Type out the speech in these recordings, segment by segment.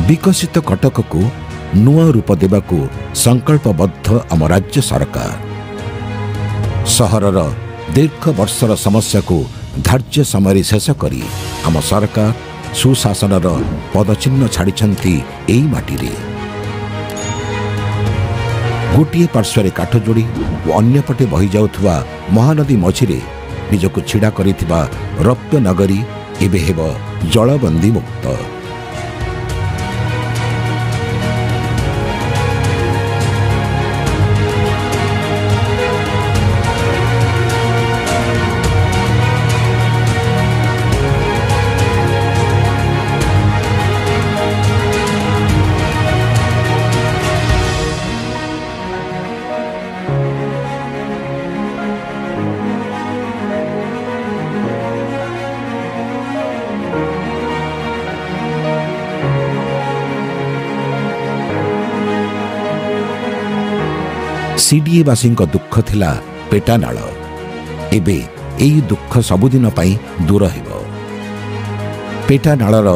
विकसित कटक को नुआ रूप देवाकू संकल्पबद्ध आम राज्य सरकार। सहरर दीर्घ वर्षर समस्या को धार्य समय शेष करी आम सरकार सुशासनर पदचिह्न छाड़िछंती एई माटीरे। गोटे पार्श्व काठ जोड़ी और अन्यपटे बही जाउथुवा महानदी मझिरे निजको छिड़ा करिथिबा रौप्य नगरी एबे हेब जलबंदी मुक्त। सीडीए वासी दुख थिला पेटानाल एबे एई दुख सबुदिन पई दूर हेबो। पेटानालर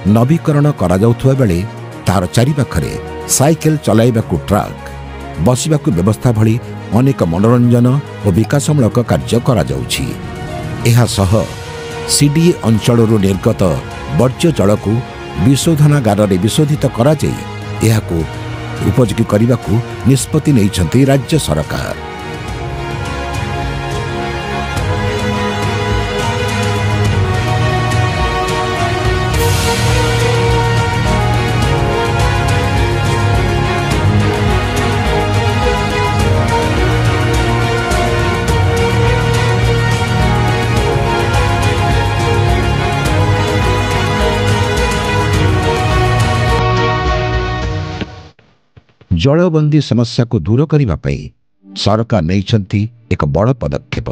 नवीकरण करा जाउथुवा बेले तार चारिपाखरे साइकेल चलाइबाकू ट्रक बसिबाकू व्यवस्था भली अनेक मनोरंजन और विकासमूलक कार्य करा जाउछि। एहा सह सीडीए अंचलरू निर्गत वर्ज्य जल को विशोधनागार रे विशोधित करा जाई एहाकू उपयोगी करने को निष्पत्ति नहीं राज्य सरकार। जलबंदी समस्या को दूर करने पई सरकार नहीं एक बड़ पदक्षेप।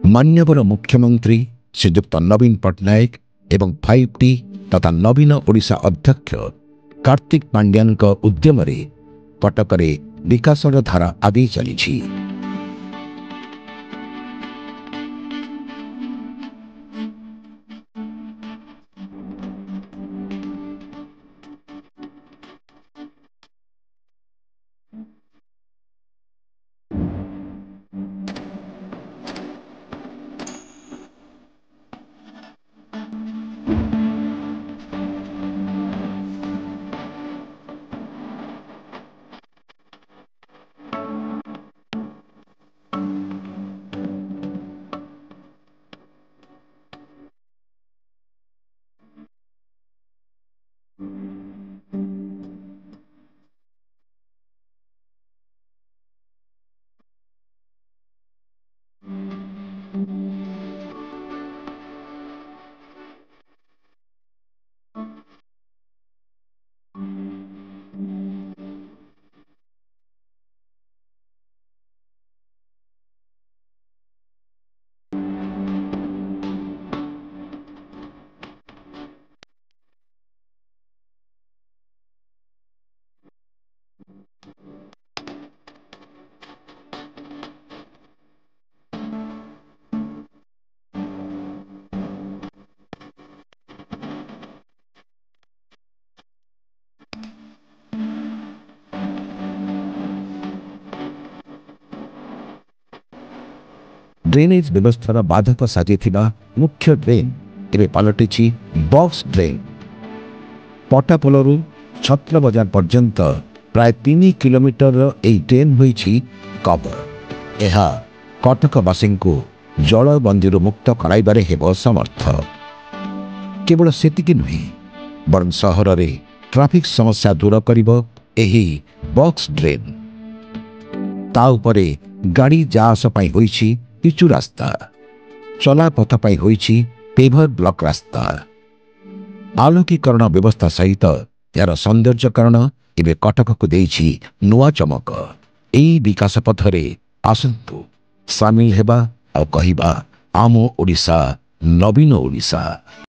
माननीय मुख्यमंत्री श्रीयुक्त नवीन पट्टनायक एवं 5T तथा नवीन ओडिशा अध्यक्ष कार्तिक पांड्यान उद्यम कटक विकासर धारा आदि चली। ड्रेनेज व्यवस्थार बाधक साजिथिबा मुख्य ड्रेन एबे पलटिछि बॉक्स ड्रेन। पटापोलरू छत्र बजार पर्यंत प्राय 3 किलोमीटर एई ड्रेन होइछि कवर। एहा कटकवासी को जलबंदी मुक्त कराइबारे हेबो समर्थ। केवल सेतिकी नुहे बरं सहर रे ट्राफिक समस्या दूर करिबो एही बॉक्स ड्रेन। ता उपरे गाड़ी जाआस पई होइछि पिचु रास्ता, चलापथ पई होइछि पेवर ब्लॉक रास्ता। आलोकीकरण व्यवस्था सहित यार सौंदर्यकरण एवं कटक को देइछि नुआ चमक। एई विकास पथरे आसंतु सामिल हेबा और कहिबा आमो ओडिशा नवीन ओडिशा।